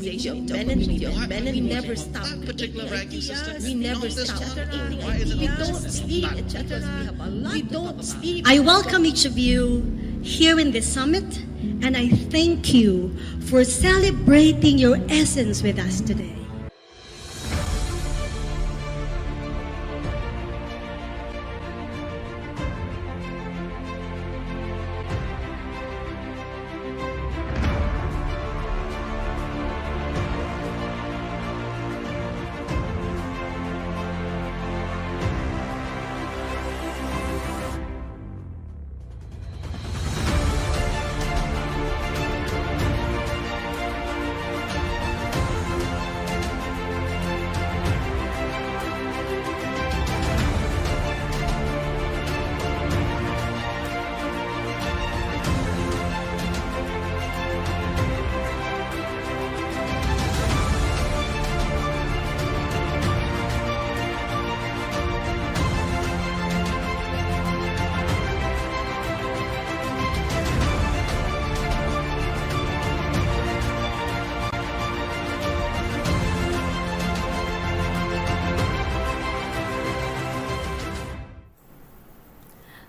organization, men and women, men and never stop. Particular ranking system. We never stop. Why is it We not? don't sleep, etc. We don't sleep. I welcome each of you here in this summit, and I thank you for celebrating your essence with us today.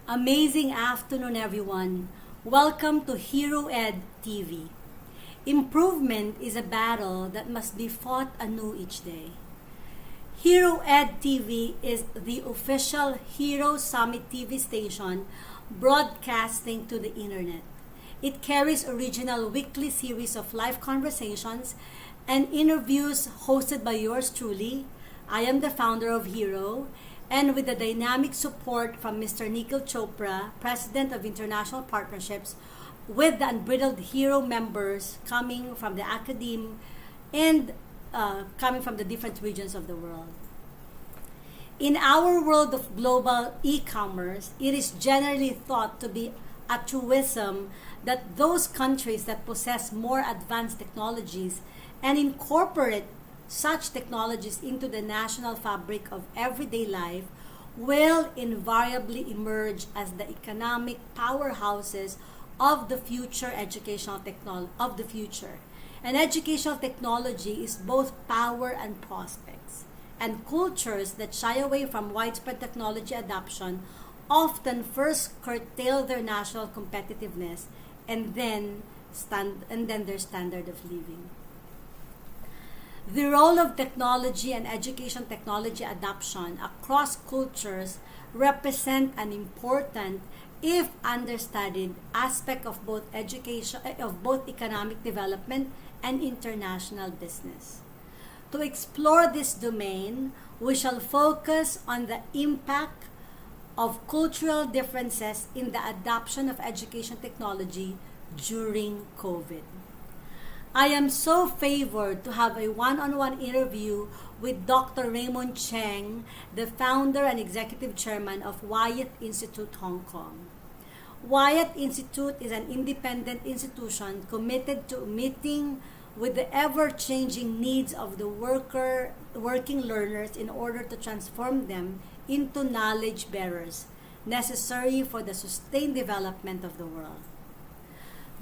Amazing afternoon, everyone. Welcome to Hero Ed TV. Improvement is a battle that must be fought anew each day. Hero Ed TV is the official Hero Summit TV station broadcasting to the internet. It carries original weekly series of live conversations and interviews hosted by yours truly. I am the founder of Hero, and with the dynamic support from Mr. Nikhil Chopra, President of International Partnerships, with the unbridled Hero members coming from the academe and coming from the different regions of the world. In our world of global e-commerce, it is generally thought to be a truism that those countries that possess more advanced technologies and incorporate such technologies into the national fabric of everyday life will invariably emerge as the economic powerhouses of the future educational technology of the future. And educational technology is both power and prospects. And cultures that shy away from widespread technology adoption often first curtail their national competitiveness and then their standard of living. The role of technology and education technology adoption across cultures represent an important, if understudied, aspect of both economic development and international business. To explore this domain, we shall focus on the impact of cultural differences in the adoption of education technology during COVID. I am so favored to have a one-on-one interview with Dr. Raymond Cheng, the founder and executive chairman of Wyith Institute, Hong Kong. Wyith Institute is an independent institution committed to meeting with the ever-changing needs of the working learners in order to transform them into knowledge bearers necessary for the sustained development of the world.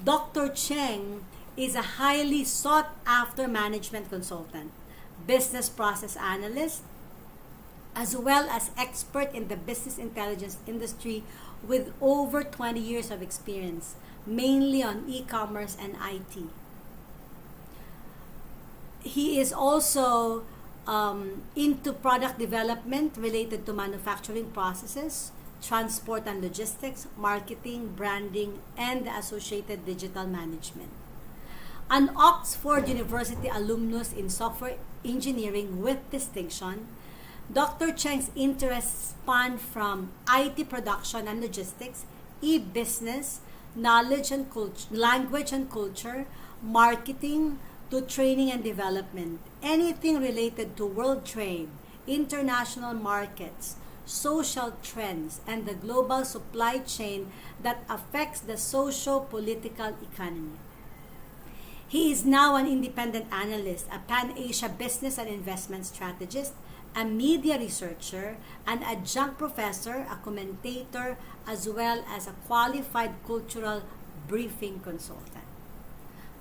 Dr. Cheng is a highly sought-after management consultant, business process analyst, as well as expert in the business intelligence industry with over 20 years of experience, mainly on e-commerce and IT. He is also into product development related to manufacturing processes, transport and logistics, marketing, branding, and the associated digital management. An Oxford University alumnus in software engineering with distinction, Dr. Cheng's interests span from IT production and logistics, e-business, language and culture, marketing, to training and development. Anything related to world trade, international markets, social trends, and the global supply chain that affects the socio-political economy. He is now an independent analyst, a Pan-Asia business and investment strategist, a media researcher, an adjunct professor, a commentator, as well as a qualified cultural briefing consultant.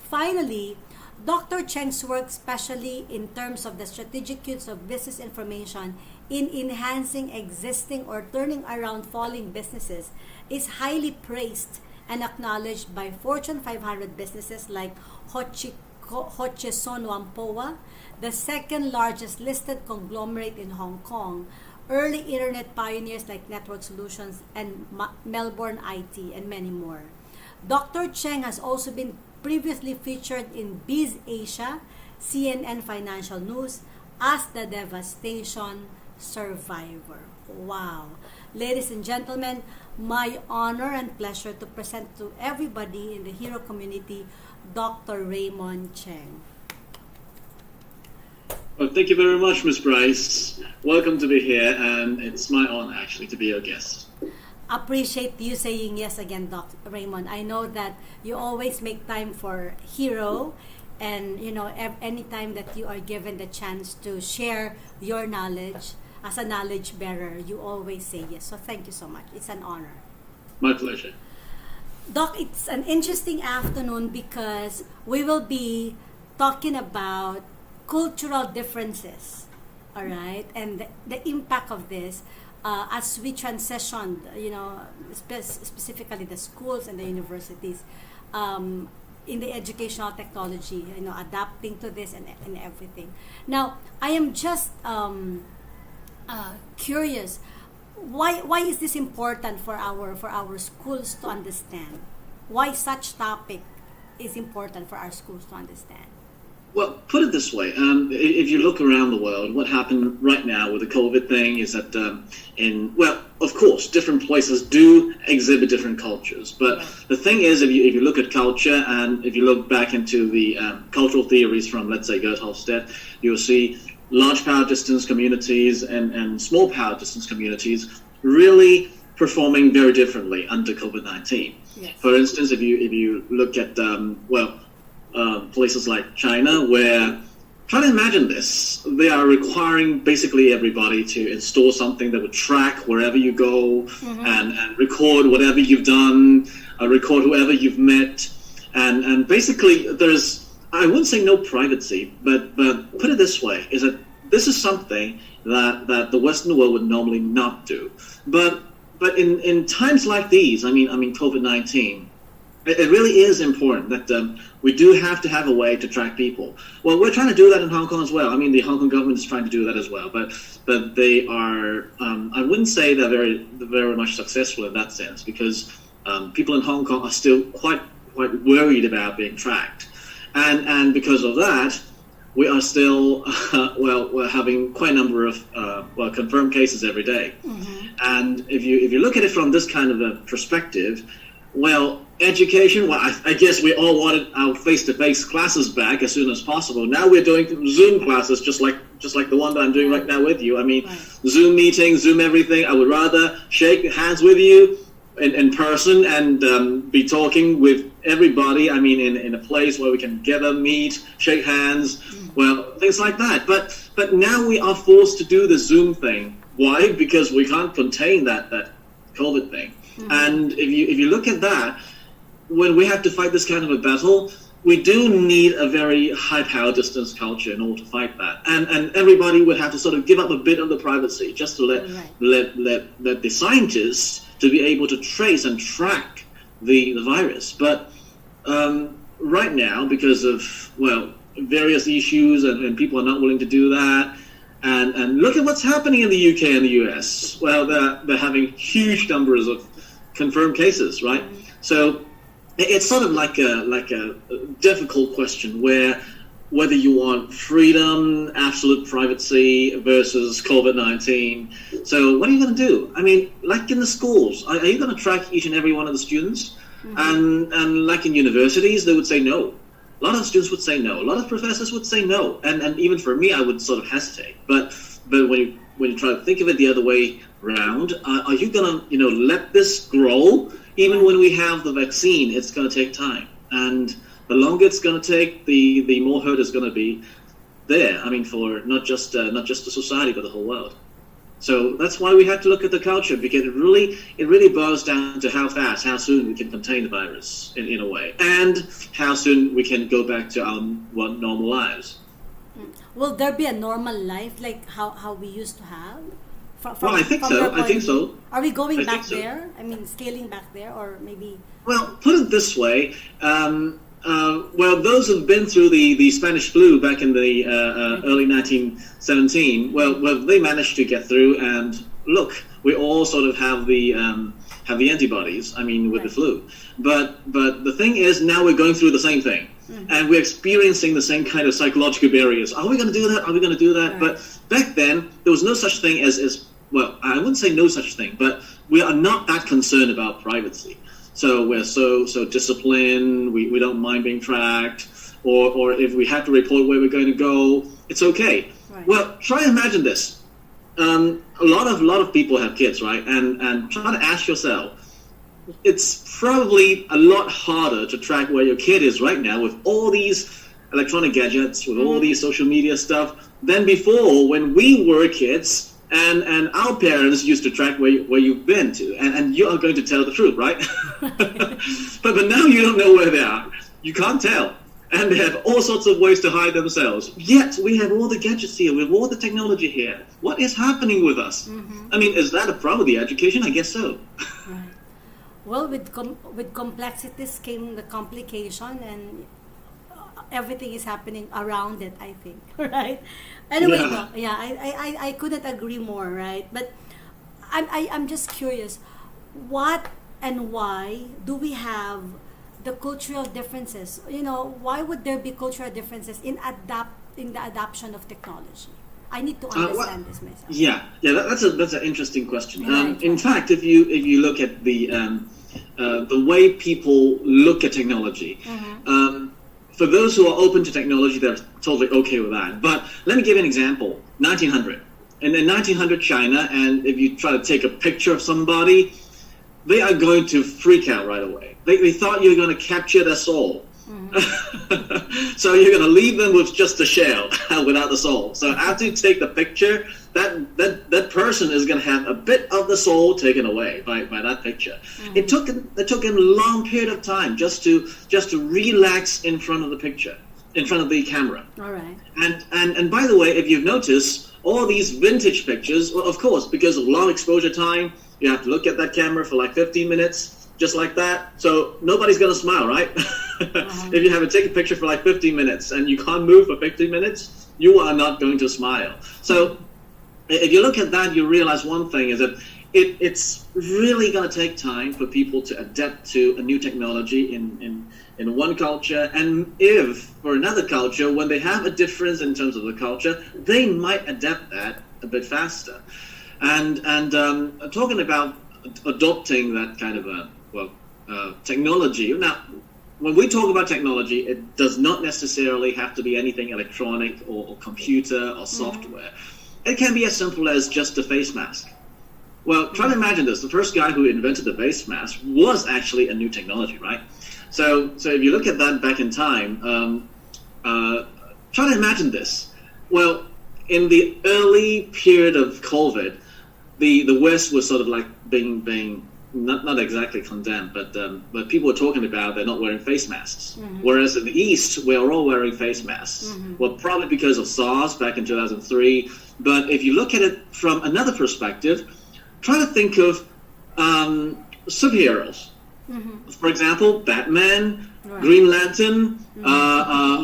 Finally, Dr. Cheng's work, especially in terms of the strategic use of business information in enhancing existing or turning around falling businesses, is highly praised and acknowledged by Fortune 500 businesses like Hutchison Whampoa, the second largest listed conglomerate in Hong Kong, early internet pioneers like Network Solutions and Melbourne IT, and many more. Dr. Cheng has also been previously featured in Biz Asia, CNN Financial News as the devastation survivor. Wow. Ladies and gentlemen, my honor and pleasure to present to everybody in the Hero community, Dr. Raymond Cheng. Well, thank you very much, Ms. Bryce. Welcome to be here, and it's my honor, actually, to be your guest. Appreciate you saying yes again, Dr. Raymond. I know that you always make time for Hero, and any time that you are given the chance to share your knowledge as a knowledge bearer, you always say yes. So thank you so much. It's an honor. My pleasure. Doc, it's an interesting afternoon because we will be talking about cultural differences, all right, and the impact of this as we transitioned, specifically the schools and the universities in the educational technology, adapting to this and everything. Now, I am just curious, why is this important for our schools to understand? Why such topic is important for our schools to understand? Well, put it this way. If you look around the world, what happened right now with the COVID thing is that of course, different places do exhibit different cultures. But the thing is, if you look at culture and if you look back into the cultural theories from, let's say, Gert Hofstede, you'll see large power distance communities and small power distance communities really performing very differently under COVID-19. Yes. For instance, if you look at places like China, where, try to imagine this, they are requiring basically everybody to install something that would track wherever you go, and record whatever you've done, record whoever you've met, and basically there's, I wouldn't say no privacy, but put it this way, is that this is something that the Western world would normally not do. But in times like these, I mean COVID-19, it really is important that we do have to have a way to track people. Well, we're trying to do that in Hong Kong as well. I mean, the Hong Kong government is trying to do that as well. But they are, I wouldn't say they're very much successful in that sense, because people in Hong Kong are still quite worried about being tracked. And because of that, we are still, we're having quite a number of confirmed cases every day. And if you look at it from this kind of a perspective, well, education, I guess we all wanted our face-to-face classes back as soon as possible. Now we're doing Zoom classes, just like the one that I'm doing right now with you. I mean, Zoom meetings, Zoom everything. I would rather shake hands with you in person and be talking with everybody. I mean, in a place where we can gather, meet, shake hands, well, things like that. But now we are forced to do the Zoom thing. Why? Because we can't contain that COVID thing. And if you look at that, when we have to fight this kind of a battle, we do need a very high power distance culture in order to fight that. And everybody would have to sort of give up a bit of the privacy just to let the scientists to be able to trace and track the virus. But right now, because of, various issues and people are not willing to do that, and look at what's happening in the UK and the US. Well, they're having huge numbers of confirmed cases, right? So it's sort of like a difficult question whether you want freedom, absolute privacy versus COVID-19. So what are you going to do? I mean, like in the schools, are you going to track each and every one of the students? And like in universities, they would say no. A lot of students would say no. A lot of professors would say no. And even for me, I would sort of hesitate. But when you try to think of it the other way around, are you going to let this grow? Even when we have the vaccine, it's going to take time. And the longer it's going to take, the more hurt is going to be there. I mean, for not just the society, but the whole world. So that's why we had to look at the culture, because it really boils down to how fast, how soon we can contain the virus in a way, and how soon we can go back to our normal lives. Will there be a normal life like how we used to have? Well, I think so. I think so. Are we going I back think so. there? I mean, scaling back there, or maybe? Well, put it this way. Well, those who've been through the Spanish flu back in the early 1917, well, they managed to get through, and look, we all sort of have the antibodies. I mean, with the flu, but the thing is, now we're going through the same thing, and we're experiencing the same kind of psychological barriers. Are we going to do that? Are we going to do that? Right. But back then, there was no such thing as well. I wouldn't say no such thing, but we are not that concerned about privacy. So we're so disciplined. We don't mind being tracked, or if we have to report where we're going to go, it's okay. Right. Well, try and imagine this. A lot of people have kids, right? And try to ask yourself, it's probably a lot harder to track where your kid is right now with all these electronic gadgets, with all these social media stuff, than before when we were kids. And our parents used to track where you've been to, and you are going to tell the truth, right? but now you don't know where they are. You can't tell. And they have all sorts of ways to hide themselves. Yet we have all the gadgets here, we have all the technology here. What is happening with us? I mean, is that a problem with the education? I guess so. Right. Well, with complexities came the complication, and everything is happening around it, I think. Right? Anyway, I couldn't agree more, right? But I'm just curious, what and why do we have the cultural differences? Why would there be cultural differences in the adoption of technology? I need to understand this myself. That's an interesting question. Right. In fact, if you look at the way people look at technology. For those who are open to technology, they're totally okay with that. But let me give you an example. 1900. In 1900 China, and if you try to take a picture of somebody, they are going to freak out right away. They thought you were going to capture their soul. So you're going to leave them with just the shell, without the soul. So after you take the picture, that person is going to have a bit of the soul taken away by that picture. It took him a long period of time just to relax in front of the picture, in front of the camera. All right. And by the way, if you've noticed, all these vintage pictures, well, of course, because of long exposure time, you have to look at that camera for like 15 minutes, just like that. So nobody's going to smile, right? If you have to take a picture for like 15 minutes and you can't move for 15 minutes, you are not going to smile. So if you look at that, you realize one thing is that it's really going to take time for people to adapt to a new technology in one culture. And if for another culture, when they have a difference in terms of the culture, they might adapt that a bit faster. And talking about adopting that kind of technology. Now, when we talk about technology, it does not necessarily have to be anything electronic or computer or software. It can be as simple as just a face mask. Well, try to imagine this. The first guy who invented the face mask was actually a new technology, right? So if you look at that back in time, try to imagine this. Well, in the early period of COVID, the West was sort of like being not exactly condemned, but people were talking about they're not wearing face masks. Whereas in the East, we're all wearing face masks. Well, probably because of SARS back in 2003. But if you look at it from another perspective, try to think of superheroes. For example, Batman, Green Lantern,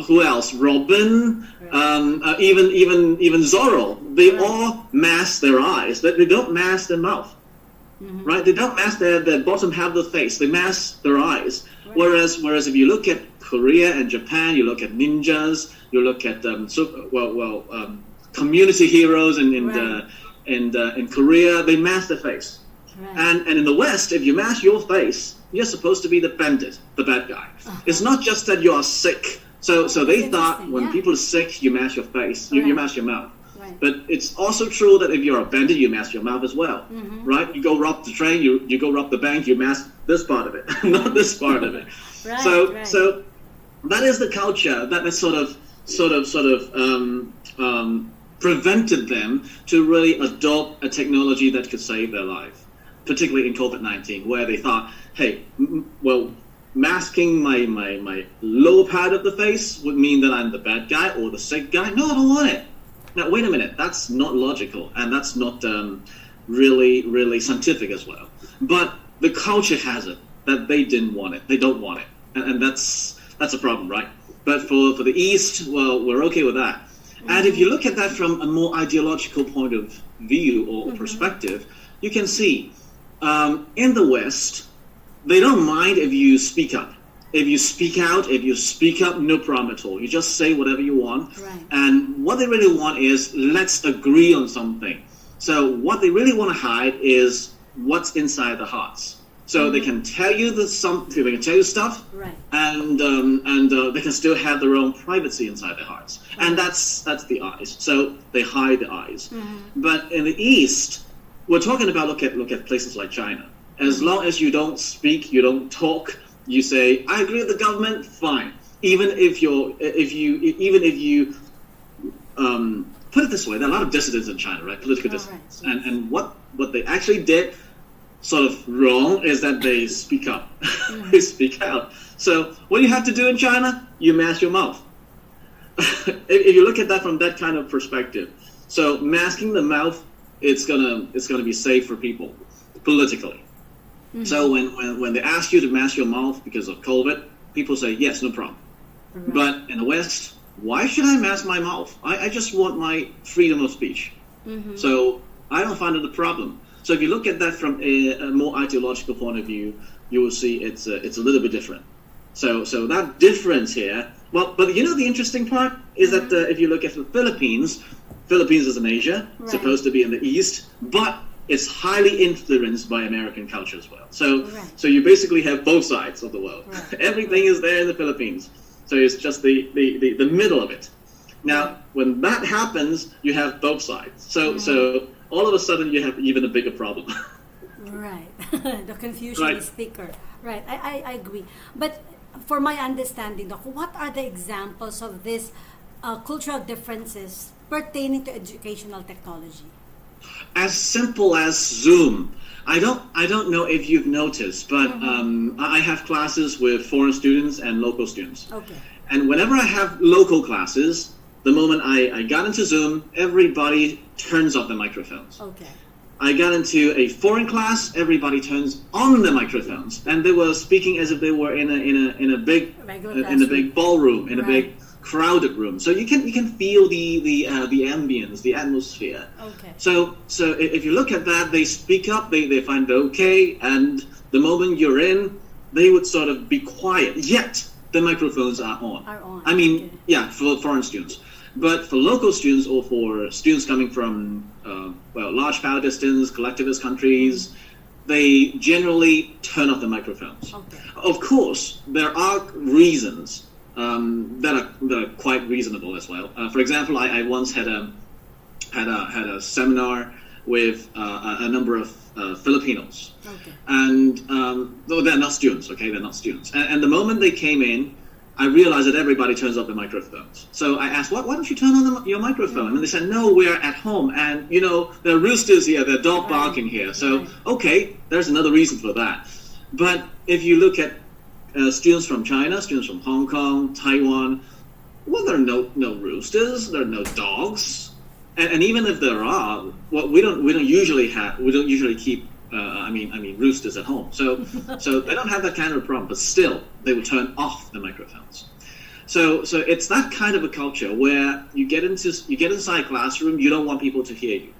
who else? Robin, even Zorro. They all mask their eyes. They don't mask their mouth. Right? They don't mask their bottom half of the face. They mask their eyes. Whereas if you look at Korea and Japan, you look at ninjas, you look at community heroes in Korea, they mask their face. And in the West, if you mask your face, you're supposed to be the bandit, the bad guy. It's not just that you are sick. So they thought when people are sick, you mask your face, you mask your mouth. But it's also true that if you're a bandit, you mask your mouth as well, right? You go rob the train, you go rob the bank, you mask this part of it, not this part of it. So that is the culture that is sort of prevented them to really adopt a technology that could save their life, particularly in COVID-19, where they thought, hey, well, masking my lower part of the face would mean that I'm the bad guy or the sick guy. No, I don't want it. Now, wait a minute. That's not logical, and that's not really scientific as well. But the culture has it that they didn't want it. They don't want it, and that's a problem, right? But for the East, well, we're okay with that. And if you look at that from a more ideological point of view or perspective, you can see in the West, they don't mind if you speak up. If you speak out, if you speak up, no problem at all. You just say whatever you want. Right. And what they really want is, let's agree on something. So what they really want to hide is what's inside the hearts. So they can tell you they can tell you stuff, right. and they can still have their own privacy inside their hearts. And that's the eyes. So they hide the eyes. But in the East, we're talking about look at places like China. As long as you don't speak, you don't talk, you say, I agree with the government, fine. Even if you put it this way, there are a lot of dissidents in China, right? Political dissidents. Right. And what they actually did sort of wrong is that they speak up. They speak out. So what do you have to do in China? You mask your mouth. If you look at that from that kind of perspective. So masking the mouth, it's gonna be safe for people politically. So when they ask you to mask your mouth because of COVID, people say, yes, no problem. Right. But in the West, why should I mask my mouth? I just want my freedom of speech. So I don't find it a problem. So if you look at that from a more ideological point of view, you will see it's a little bit different. So that difference here, well, but you know the interesting part is that if you look at the Philippines is in Asia, right. supposed to be in the East, but it's highly influenced by American culture as well. So right. so you basically have both sides of the world. Right. Everything is there in the Philippines. So it's just the middle of it. Now, when that happens, you have both sides. So all of a sudden you have even a bigger problem. Right. The confusion Right. is thicker. Right. I agree. But for my understanding, Doc, what are the examples of these cultural differences pertaining to educational technology? As simple as Zoom. I don't know if you've noticed, but I have classes with foreign students and local students. Okay. And whenever I have local classes, the moment I got into Zoom, everybody turns off the microphones. Okay. I got into a foreign class, everybody turns on the microphones, and they were speaking as if they were in a big ballroom, in a big crowded room. So you can feel the ambience, the atmosphere. Okay. So if you look at that, they speak up, they find it okay, and the moment you're in, they would sort of be quiet. Yet the microphones are on. I mean, okay. yeah, for foreign students. But for local students or for students coming from large power distance, collectivist countries, they generally turn off the microphones. Okay. Of course, there are reasons that are quite reasonable as well. For example, I once had a seminar with a number of Filipinos, Okay. and they're not students. Okay, they're not students. And the moment they came in, I realized that everybody turns off the microphones. So I asked, why don't you turn on your microphone? And they said, no, we're at home. And, there are roosters here, there are dog barking here. So, okay, there's another reason for that. But if you look at students from China, students from Hong Kong, Taiwan, well, there are no roosters, there are no dogs. And even if there are, well, we don't usually keep roosters at home. So they don't have that kind of a problem, but still they will turn off the microphones. So it's that kind of a culture where you get inside a classroom, you don't want people to hear you.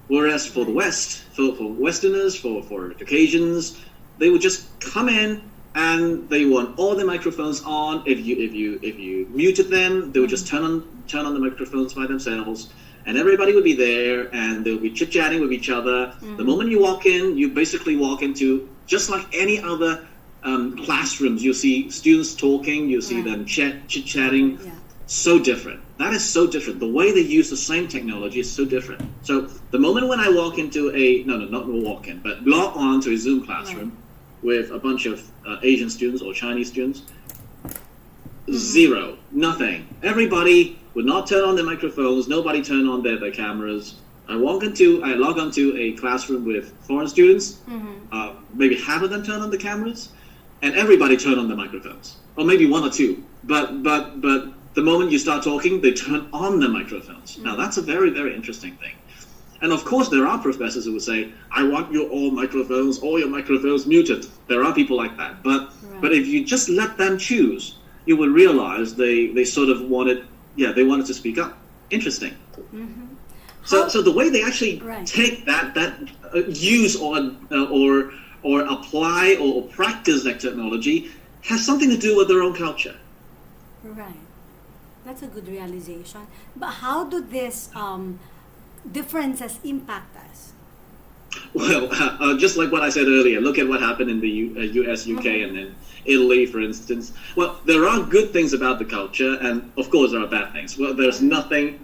Whereas for the West, for Westerners, for Caucasians, they would just come in and they want all the microphones on. If you muted them, they would just turn on the microphones by themselves. And everybody would be there, and they'll be chit-chatting with each other. The moment you walk in, you basically walk into, just like any other classrooms, you'll see students talking, you'll see them chit-chatting. Yeah. So different. That is so different. The way they use the same technology is so different. So the moment when I walk into log on to a Zoom classroom with a bunch of Asian students or Chinese students, zero, nothing. Everybody would not turn on their microphones. Nobody turned on their cameras. I log onto a classroom with foreign students. Maybe half of them turn on the cameras, and everybody turn on the microphones, or maybe one or two. But the moment you start talking, they turn on the microphones. Now that's a very, very interesting thing. And of course, there are professors who will say, "I want all your microphones muted." There are people like that. But if you just let them choose, you will realize they sort of wanted to speak up. Interesting. So the way they actually take that use or apply or practice that technology has something to do with their own culture. Right. That's a good realization. But how do these differences impact us? Well, just like what I said earlier, look at what happened in the US, UK, and then Italy, for instance. Well, there are good things about the culture, and of course there are bad things. Well, there's nothing,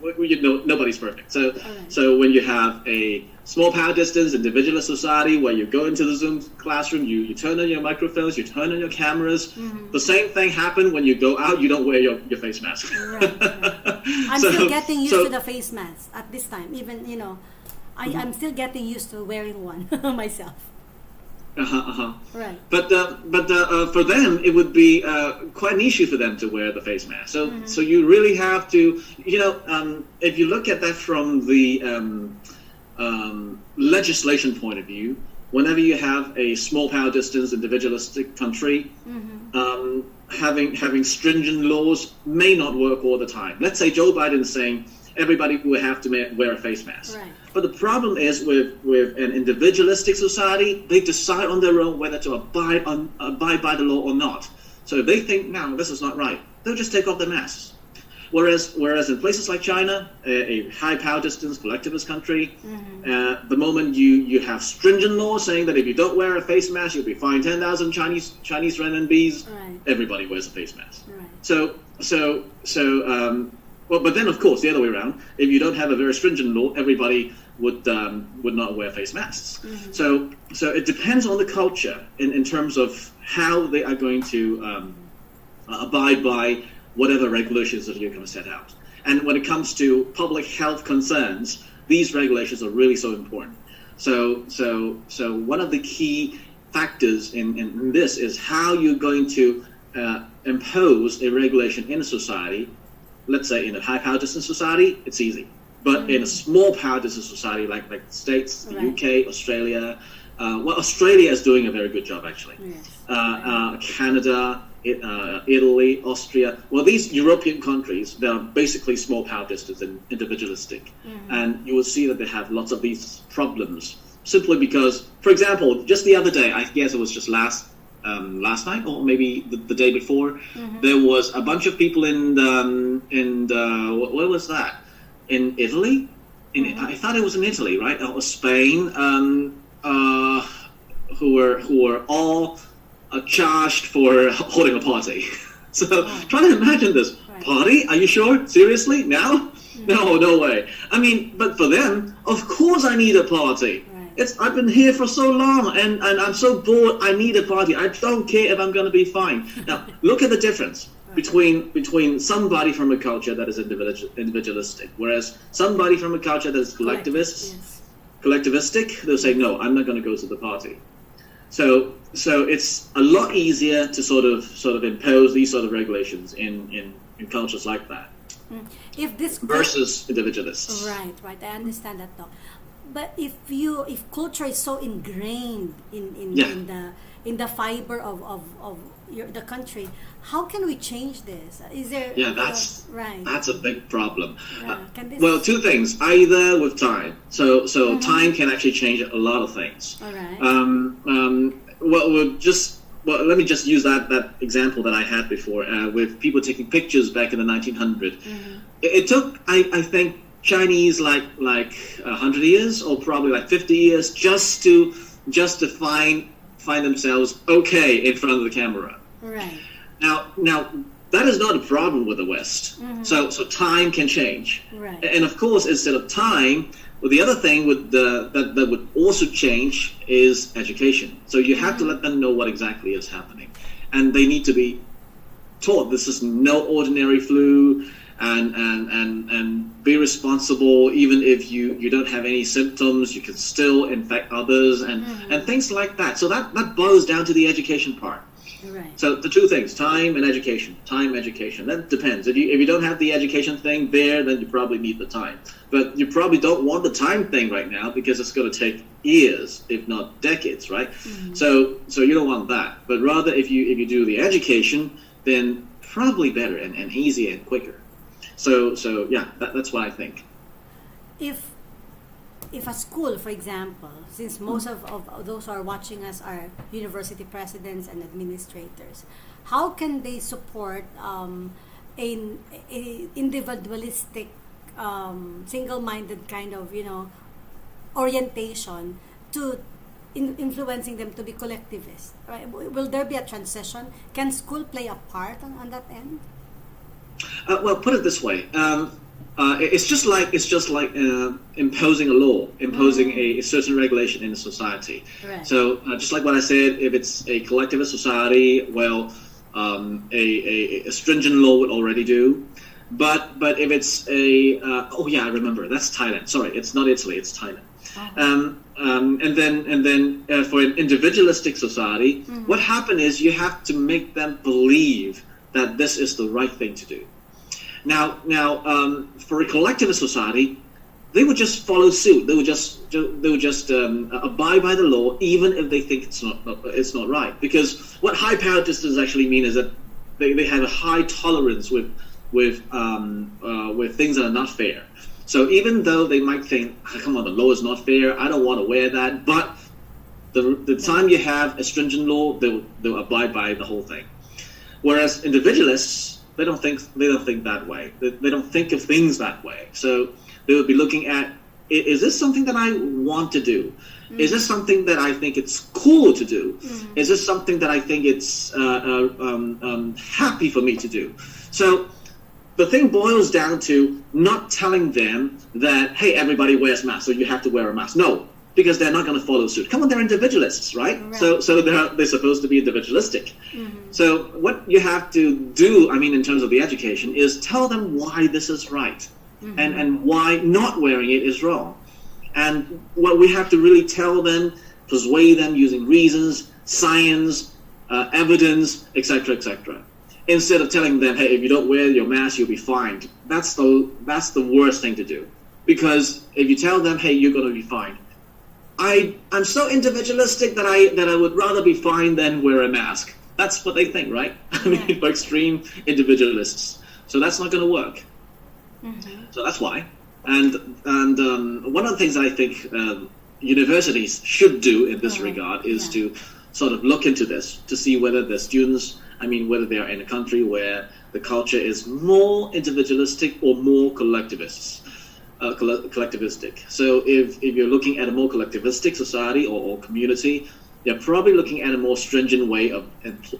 nobody's perfect. So when you have a small power distance, individualist society, where you go into the Zoom classroom, you turn on your microphones, you turn on your cameras. The same thing happened when you go out, you don't wear your face mask. Right. I'm still getting used to the face mask at this time. Even, I'm still getting used to wearing one myself. Right. But for them, it would be quite an issue for them to wear the face mask. So you really have to, if you look at that from the legislation point of view, whenever you have a small power distance individualistic country, having stringent laws may not work all the time. Let's say Joe Biden is saying everybody will have to wear a face mask. Right. But the problem is with an individualistic society, they decide on their own whether to abide by the law or not. So if they think, no, this is not right, they'll just take off their masks. Whereas in places like China, a high power distance collectivist country, the moment you have stringent laws saying that if you don't wear a face mask, you'll be fined 10,000 Chinese renminbis. Right. Everybody wears a face mask. Right. But then of course the other way around, if you don't have a very stringent law, everybody would not wear face masks. So it depends on the culture in terms of how they are going to abide by whatever regulations that you're going to set out. And when it comes to public health concerns, these regulations are really so important. So one of the key factors in this is how you're going to impose a regulation in a society. Let's say in a high power distance society, it's easy. But in a small power distance society like the States, the UK, Australia, Australia is doing a very good job actually. Yes. Canada, Italy, Austria. Well, these European countries, they are basically small power distance and individualistic. And you will see that they have lots of these problems simply because, for example, just the other day, I guess it was just last night or maybe the day before, there was a bunch of people in what was that? In Italy? I thought it was in Italy, right? Or Spain, who were all charged for holding a party. So try to imagine this. Party? Are you sure? Seriously? Now? No way. I mean, but for them, of course I need a party. I've been here for so long and I'm so bored, I need a party. I don't care if I'm going to be fined. Now, look at the difference between somebody from a culture that is individualistic, whereas somebody from a culture that is collectivistic, they'll say, no, I'm not going to go to the party. So it's a lot easier to sort of impose these sort of regulations in cultures like that. If this versus individualists. Right. I understand that though. But if culture is so ingrained in the fiber of the country, how can we change this? Is there? Yeah, that's a big problem. Well, two things. Either with time. So time can actually change a lot of things. All right. Let me just use that example that I had before with people taking pictures back in the 1900s. It took, I think, Chinese like 100 years or probably like 50 years just to find themselves okay in front of the camera. Right. Now that is not a problem with the West. So time can change. Right. And of course, instead of time, well, the other thing that would also change is education. So you have to let them know what exactly is happening, and they need to be taught this is no ordinary flu. and be responsible. Even if you don't have any symptoms, you can still infect others, and things like that. So that boils down to the education part. Right. So the two things, time and education. Time, education. That depends. If you don't have the education thing there, then you probably need the time. But you probably don't want the time thing right now because it's going to take years, if not decades, right? So you don't want that. But rather, if you do the education, then probably better and easier and quicker. So yeah, that's what I think. If a school, for example, since most of those who are watching us are university presidents and administrators, how can they support an individualistic, single-minded kind of, orientation to influencing them to be collectivist? Right? Will there be a transition? Can school play a part on that end? Well, put it this way. It's just like imposing a law, imposing a certain regulation in a society. Right. So just like what I said, if it's a collectivist society, well, a stringent law would already do. But if it's I remember, that's Thailand. Sorry, it's not Italy, it's Thailand. And then for an individualistic society, what happened is you have to make them believe that this is the right thing to do. Now, for a collectivist society, they would just follow suit. They would just abide by the law, even if they think it's not right. Because what high pietistas actually mean is that they have a high tolerance with things that are not fair. So even though they might think, come on, the law is not fair, I don't want to wear that, but the time you have a stringent law, they'll abide by the whole thing. Whereas individualists, they don't think that way. They don't think of things that way. So they would be looking at, is this something that I want to do? Is this something that I think it's cool to do? Is this something that I think it's happy for me to do? So the thing boils down to not telling them that, hey, everybody wears masks, so you have to wear a mask. No, because they're not going to follow suit. Come on, they're individualists, right? So they're supposed to be individualistic. So what you have to do, in terms of the education, is tell them why this is right and why not wearing it is wrong. And what we have to really tell them, persuade them using reasons, science, evidence, etc., etc. Instead of telling them, hey, if you don't wear your mask, you'll be fined. That's the worst thing to do. Because if you tell them, hey, you're going to be fined, I'm so individualistic that I would rather be fined than wear a mask. That's what they think, right? For extreme individualists. So that's not going to work. So that's why. And one of the things that I think universities should do in this regard is to sort of look into this to see whether the students, whether they are in a country where the culture is more individualistic or more collectivistic. So if you're looking at a more collectivistic society or community, you're probably looking at a more stringent way of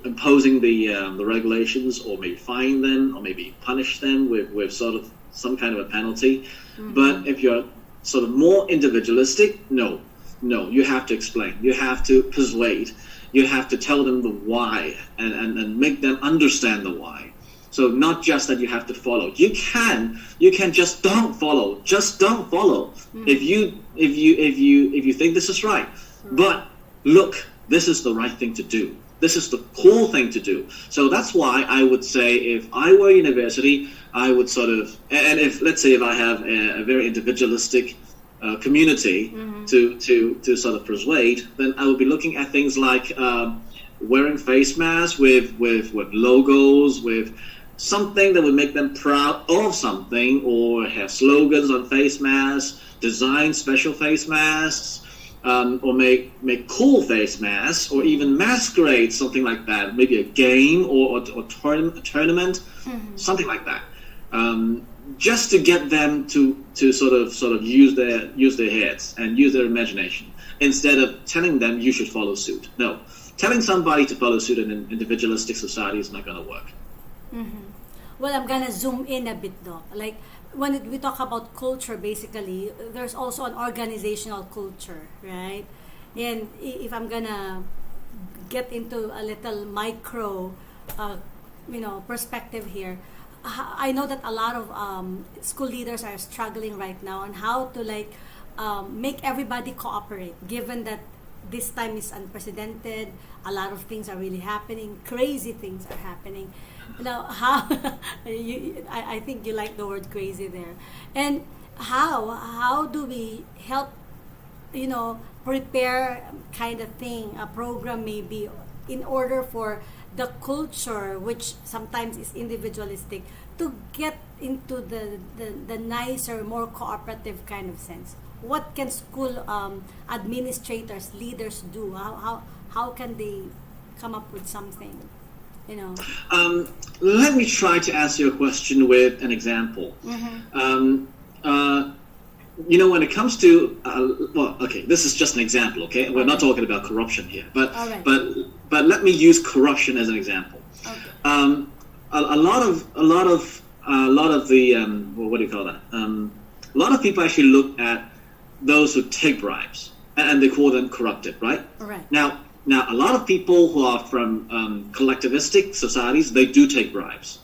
imposing the regulations, or maybe fine them, or maybe punish them with sort of some kind of a penalty. But if you're sort of more individualistic, no, you have to explain, you have to persuade, you have to tell them the why and make them understand the why. So not just that you have to follow. You can just don't follow. Just don't follow. If you think this is right. But look, this is the right thing to do. This is the cool thing to do. So that's why I would say, if I were a university, I would sort of, and if let's say if I have a very individualistic community to sort of persuade, then I would be looking at things like wearing face masks with logos, with something that would make them proud of something, or have slogans on face masks, design special face masks, or make cool face masks, or even masquerade, something like that. Maybe a game or a tournament, something like that. Just to get them to sort of use their heads and use their imagination, instead of telling them you should follow suit. No, telling somebody to follow suit in an individualistic society is not going to work. Well, I'm gonna zoom in a bit though. Like when we talk about culture, basically, there's also an organizational culture, right? And if I'm gonna get into a little micro, perspective here, I know that a lot of school leaders are struggling right now on how to make everybody cooperate, given that this time is unprecedented. A lot of things are really happening. Crazy things are happening. Now, how I think you like the word crazy there. And how do we help, prepare kind of thing, a program maybe, in order for the culture, which sometimes is individualistic, to get into the nicer, more cooperative kind of sense? What can school administrators, leaders do? How can they come up with something? Let me try to answer your question with an example. When it comes to this is just an example. Okay, we're not talking about corruption here, but right. but let me use corruption as an example. Okay. A lot of the what do you call that? A lot of people actually look at those who take bribes, and they call them corrupted, right? Right. Now, a lot of people who are from collectivistic societies, they do take bribes.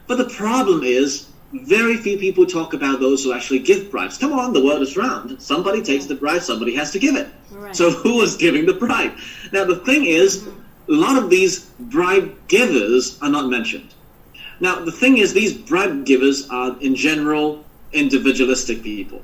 But the problem is, very few people talk about those who actually give bribes. Come on, the world is round. Somebody takes the bribe, somebody has to give it. Right. So who is giving the bribe? Now, the thing is, a lot of these bribe givers are not mentioned. Now, the thing is, these bribe givers are, in general, individualistic people,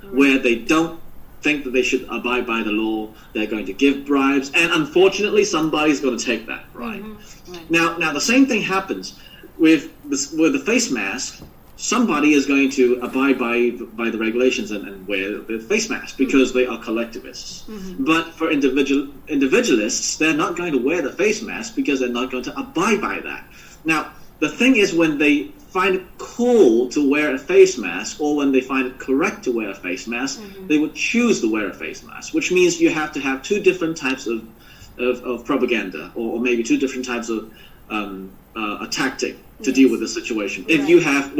where they don't think that they should abide by the law. They're going to give bribes, and unfortunately, somebody's going to take that bribe. Right. Now, the same thing happens with the face mask. Somebody is going to abide by the regulations and wear the face mask because they are collectivists. But for individualists, they're not going to wear the face mask because they're not going to abide by that. Now, the thing is, when they find it cool to wear a face mask, or when they find it correct to wear a face mask, they would choose to wear a face mask, which means you have to have two different types of propaganda, or maybe two different types of a tactic to deal with the situation. If you have,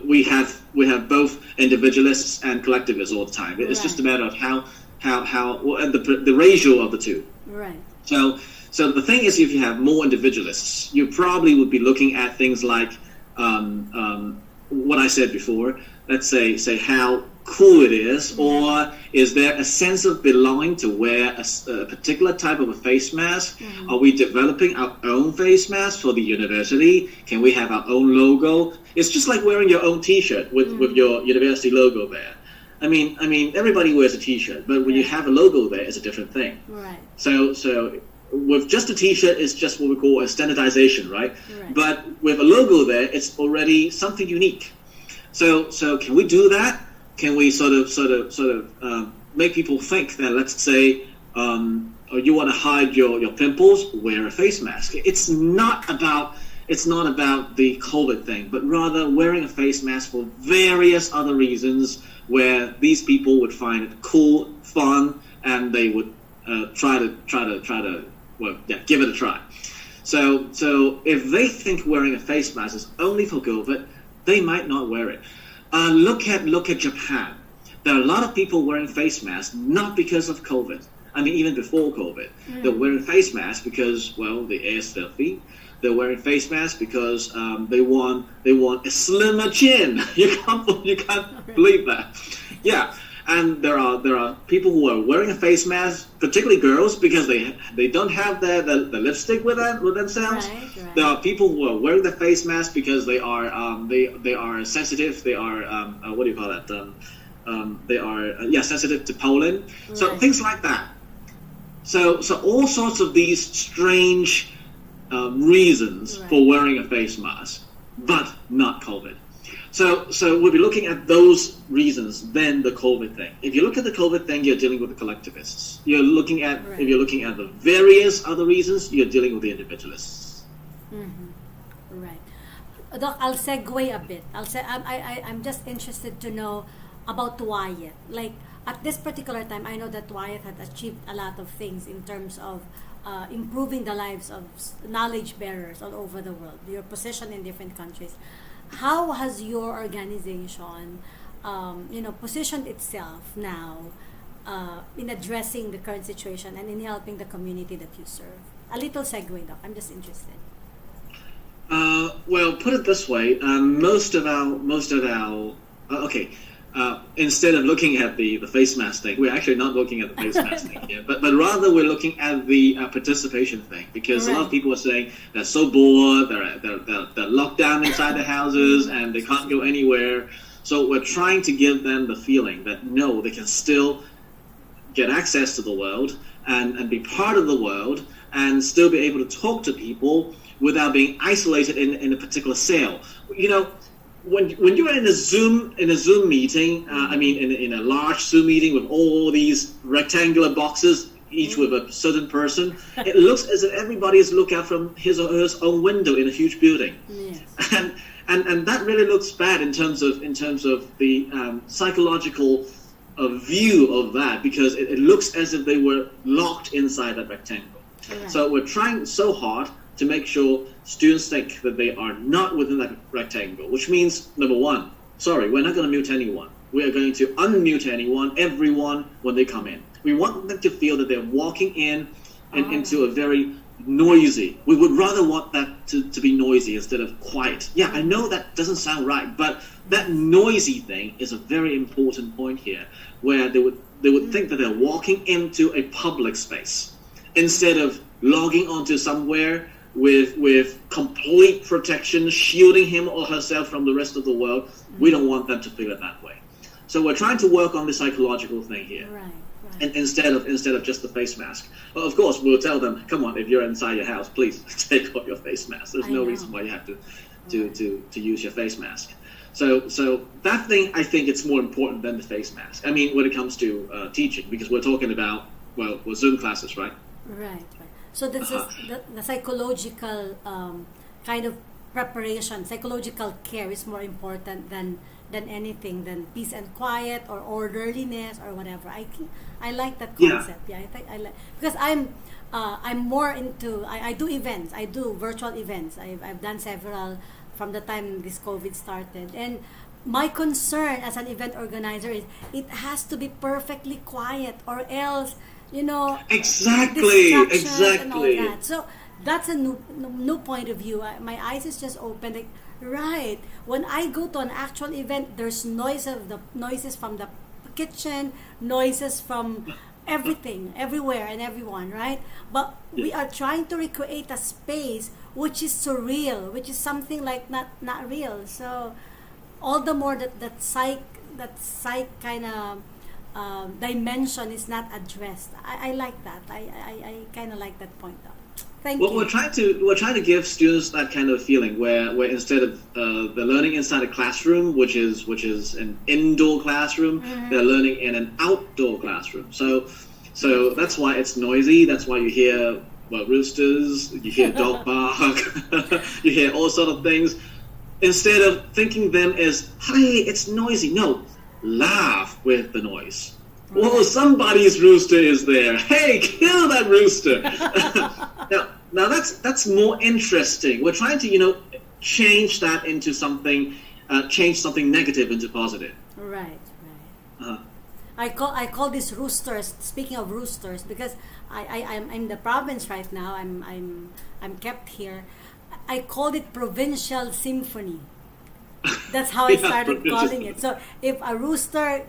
we have both individualists and collectivists all the time. It's just a matter of how the ratio of the two. Right. So the thing is, if you have more individualists, you probably would be looking at things like what I said before. Let's say how cool it is, or is there a sense of belonging to wear a particular type of a face mask? Are we developing our own face mask for the university? Can we have our own logo? It's just like wearing your own T-shirt with your university logo there. I mean, everybody wears a T-shirt, but when you have a logo there, it's a different thing. Right. So with just a T-shirt, it's just what we call a standardization, right? But with a logo there, it's already something unique. So can we do that? Can we sort of make people think that, let's say, you want to hide your pimples, wear a face mask? It's not about the COVID thing, but rather wearing a face mask for various other reasons, where these people would find it cool, fun, and they would try to give it a try. So if they think wearing a face mask is only for COVID, they might not wear it. Look at Japan. There are a lot of people wearing face masks, not because of COVID. I mean, even before COVID, they're wearing face masks because, well, the air is filthy. They're wearing face masks because they want a slimmer chin. You can't believe that. Yeah, and there are people who are wearing a face mask, particularly girls, because they don't have the lipstick with themselves. Right. There are people who are wearing the face mask because they are sensitive. They are what do you call that? They are sensitive to pollen. So Right. things like that. So all sorts of these strange reasons for wearing a face mask, but not COVID. So we'll be looking at those reasons, then the COVID thing. If you look at the COVID thing, you're dealing with the collectivists. If you're looking at the various other reasons, you're dealing with the individualists. Right. Doc, I'll segue a bit. I'm just interested to know about Wyith. Like, at this particular time, I know that Wyith had achieved a lot of things in terms of improving the lives of knowledge bearers all over the world, your position in different countries. How has your organization, positioned itself now in addressing the current situation and in helping the community that you serve? A little segue, Doc. I'm just interested. Well, put it this way: most of our instead of looking at the face mask thing, we're actually not looking at the face mask thing here, but rather we're looking at the participation thing, because a lot of people are saying they're so bored, they're locked down inside their houses and they can't go anywhere. So we're trying to give them the feeling that no, they can still get access to the world and be part of the world and still be able to talk to people without being isolated in a particular cell. You know, when you're in a Zoom meeting, in a large Zoom meeting with all these rectangular boxes, each with a certain person, it looks as if everybody is looking out from his or her own window in a huge building. Yes. And that really looks bad in terms of the psychological view of that, because it looks as if they were locked inside that rectangle. Right. So we're trying so hard to make sure students think that they are not within that rectangle, which means, number one, sorry, we're not going to mute anyone. We are going to unmute everyone when they come in. We want them to feel that they're walking in and into a very noisy. We would rather want that to be noisy instead of quiet. Yeah, I know that doesn't sound right, but that noisy thing is a very important point here, where they would think that they're walking into a public space instead of logging onto somewhere with complete protection, shielding him or herself from the rest of the world. We don't want them to feel it that way. So we're trying to work on the psychological thing here. Right. And instead of just the face mask. Well, of course, we'll tell them, come on, if you're inside your house, please take off your face mask. There's no reason why you have to use your face mask. So that thing, I think it's more important than the face mask. I mean, when it comes to teaching, because we're talking about, Zoom classes, right? Right. So this is the psychological kind of preparation, psychological care is more important than anything, than peace and quiet or orderliness or whatever. I like that concept. Yeah, I think I like, because I'm more into, I do events. I do virtual events. I've done several from the time this COVID started, and my concern as an event organizer is it has to be perfectly quiet, or else, exactly. And all that. So that's a new point of view. My eyes is just open. Like, right, when I go to an actual event, there's noises from the kitchen, noises from everything, everywhere and everyone, right? But we are trying to recreate a space which is surreal, which is something like not real. So all the more that psych kind of dimension is not addressed. I like that. I kind of like that point though. Thank you. We're trying to give students that kind of feeling where instead of they're learning inside a classroom, which is an indoor classroom, they're learning in an outdoor classroom. So that's why it's noisy. That's why you hear roosters, you hear dog bark, you hear all sort of things. Instead of thinking them as, hey, it's noisy. No, laugh with the noise. Whoa, somebody's rooster is there. Hey, kill that rooster. Now that's more interesting. We're trying to, change that into something, change something negative into positive. Right. I call these roosters. Speaking of roosters, because I'm in the province right now. I'm kept here. I called it provincial symphony. That's how I started calling it. So if a rooster,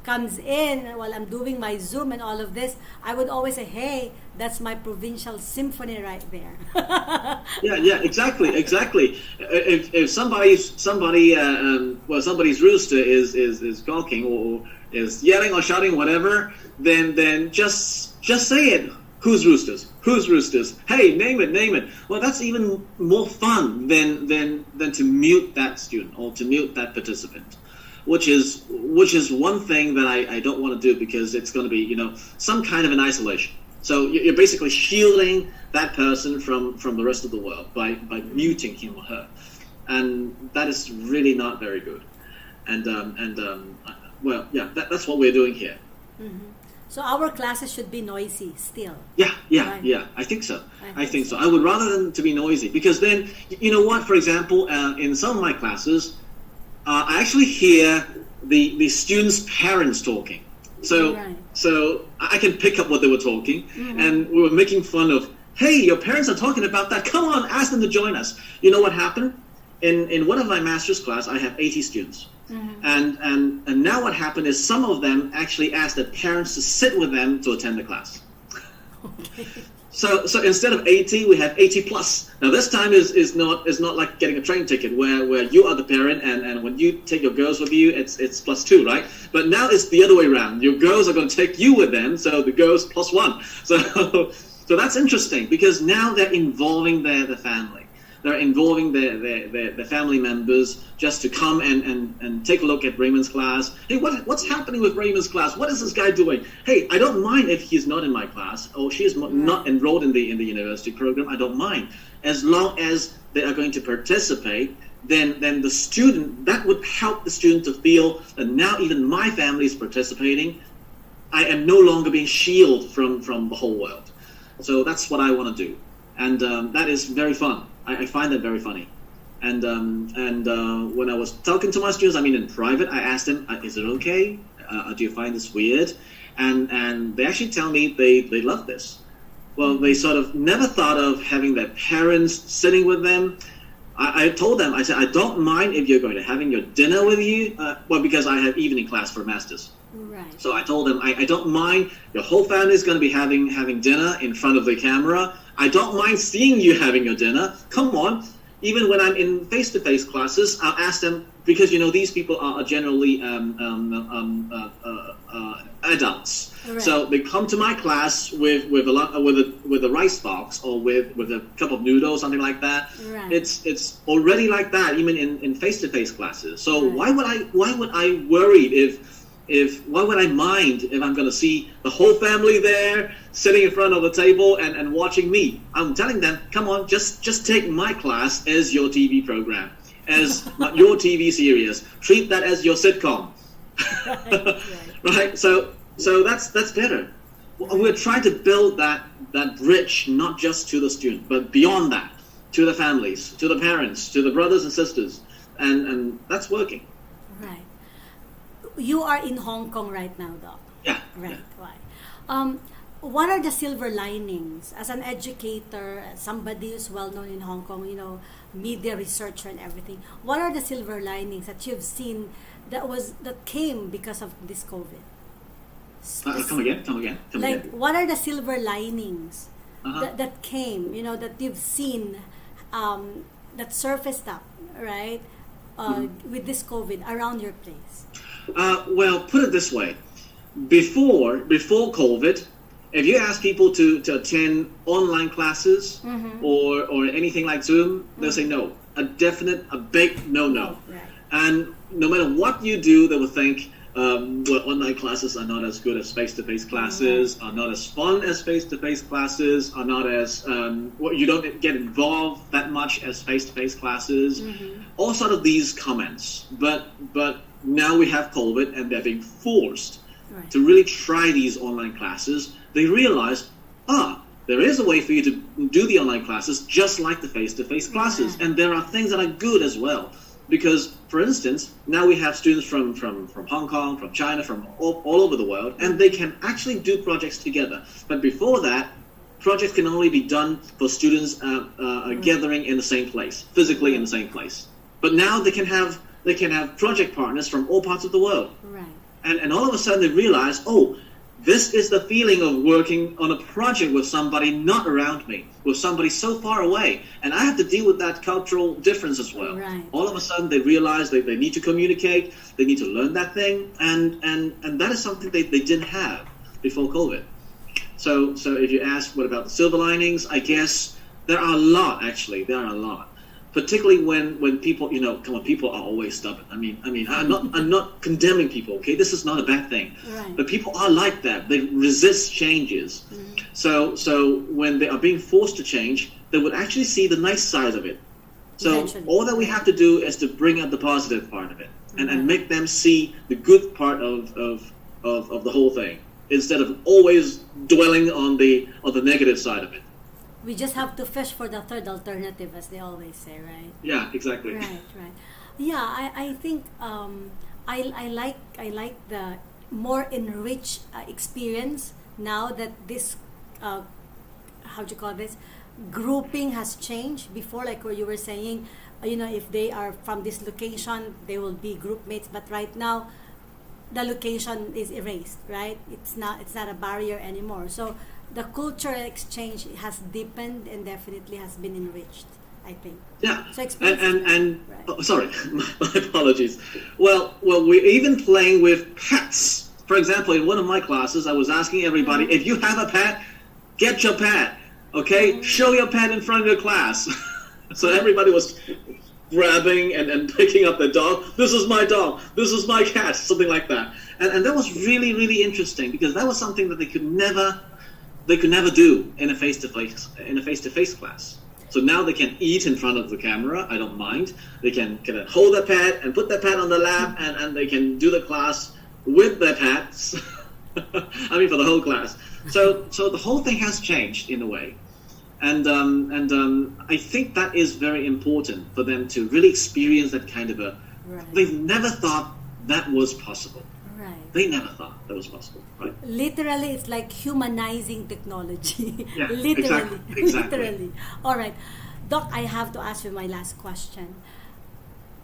comes in while I'm doing my Zoom and all of this, I would always say, hey, that's my provincial symphony right there. yeah, exactly. If somebody's rooster is gawking or is yelling or shouting, whatever, then just say it. Whose roosters? Hey, name it. Well, that's even more fun than to mute that student or to mute that participant, which is one thing that I don't want to do, because it's going to be some kind of an isolation. So you're basically shielding that person from the rest of the world by muting him or her, and that is really not very good. That's what we're doing here. Mm-hmm. So our classes should be noisy still. Yeah. I think so. I think so. I would rather them to be noisy, because then, for example, in some of my classes, I actually hear the students' parents talking. So I can pick up what they were talking, and we were making fun of Hey, your parents are talking about that. Come on, ask them to join us. You know what happened? In one of my master's class, I have 80 students. And now what happened is some of them actually asked their parents to sit with them to attend the class. So instead of 80, we have 80 plus. Now this time is not like getting a train ticket where you are the parent and when you take your girls with you, it's +2, right? But now it's the other way around. Your girls are going to take you with them, so the girls +1. So that's interesting because now they're involving the family. They're involving their family members just to come and take a look at Raymond's class. Hey, what's happening with Raymond's class? What is this guy doing? Hey, I don't mind if he's not in my class or she is not enrolled in the university program. I don't mind as long as they are going to participate. Then the student, that would help the student to feel that now even my family is participating. I am no longer being shielded from the whole world. So that's what I want to do, and that is very fun. I find that very funny. And when I was talking to my students, I mean in private, I asked them, is it okay? Do you find this weird? And they actually tell me they love this. Well, they sort of never thought of having their parents sitting with them. I told them, I said, I don't mind if you're going to having your dinner with you. Well, because I have evening class for masters. Right. So I told them, I don't mind. Your whole family is going to be having dinner in front of the camera. I don't mind seeing you having your dinner. Come on. Even when I'm in face-to-face classes, I'll ask them, because, these people are generally adults. Right. So they come to my class with a rice box or with a cup of noodles, something like that. Right. It's already like that, even in face-to-face classes. So Right. why would I worry why would I mind if I'm going to see the whole family there sitting in front of the table and watching me? I'm telling them, come on, just take my class as your TV program, as your TV series. Treat that as your sitcom. Right? So that's better. We're trying to build that bridge, not just to the student, but beyond that, to the families, to the parents, to the brothers and sisters. And that's working. Right. You are in Hong Kong right now, Doc. Yeah. Right. Yeah. Why? What are the silver linings as an educator, as somebody who's well known in Hong Kong? Media researcher and everything. What are the silver linings that you've seen that came because of this COVID? Come again. What are the silver linings Uh-huh. that came? That you've seen that surfaced up, right? With this COVID around your place. Well, put it this way. Before COVID, if you ask people to attend online classes or anything like Zoom, they'll say no. A big no. Right. And no matter what you do, they will think, online classes are not as good as face-to-face classes, are not as fun as face-to-face classes, are not as, you don't get involved that much as face-to-face classes. All sort of these comments. But now we have COVID and they're being forced to really try these online classes. They realize, there is a way for you to do the online classes just like the face-to-face classes. And there are things that are good as well. Because, for instance, now we have students from Hong Kong, from China, from all over the world, and they can actually do projects together. But before that, projects can only be done for students gathering in the same place, physically in the same place. But now they can have project partners from all parts of the world. Right. And all of a sudden they realize, this is the feeling of working on a project with somebody not around me, with somebody so far away. And I have to deal with that cultural difference as well. Right. All of a sudden they realize they need to communicate, they need to learn that thing, and that is something they didn't have before COVID. So if you ask what about the silver linings, I guess there are a lot, actually. There are a lot. Particularly when people, people are always stubborn. I mean, I'm not condemning people. Okay, this is not a bad thing. Right. But people are like that. They resist changes. So when they are being forced to change, they would actually see the nice side of it. So Eventually. all that we have to do is to bring up the positive part of it and make them see the good part of the whole thing instead of always dwelling on the negative side of it. We just have to fish for the third alternative, as they always say, right? Yeah, exactly. Right. Yeah, I think I like the more enriched experience now that this how do you call this, grouping has changed before, like where you were saying, if they are from this location, they will be group mates. But right now, the location is erased, right? It's not a barrier anymore. So the cultural exchange has deepened and definitely has been enriched, I think. Yeah. So explain. And Right. oh, sorry, my apologies. Well, we're even playing with pets. For example, in one of my classes, I was asking everybody, if you have a pet, get your pet. Okay, show your pet in front of your class. So everybody was grabbing and picking up the dog. This is my dog. This is my cat. Something like that. And that was really, really interesting because that was something that they could never do in a face-to-face class. So now they can eat in front of the camera. I don't mind. They can hold their pet and put their pet on the lap, and they can do the class with their pets. I mean, for the whole class. So the whole thing has changed in a way. And I think that is very important for them to really experience that kind of a... Right. They've never thought that was possible. Right. They never thought that was possible, right? Literally, it's like humanizing technology. Yeah, Literally. exactly. Literally. All right. Doc, I have to ask you my last question.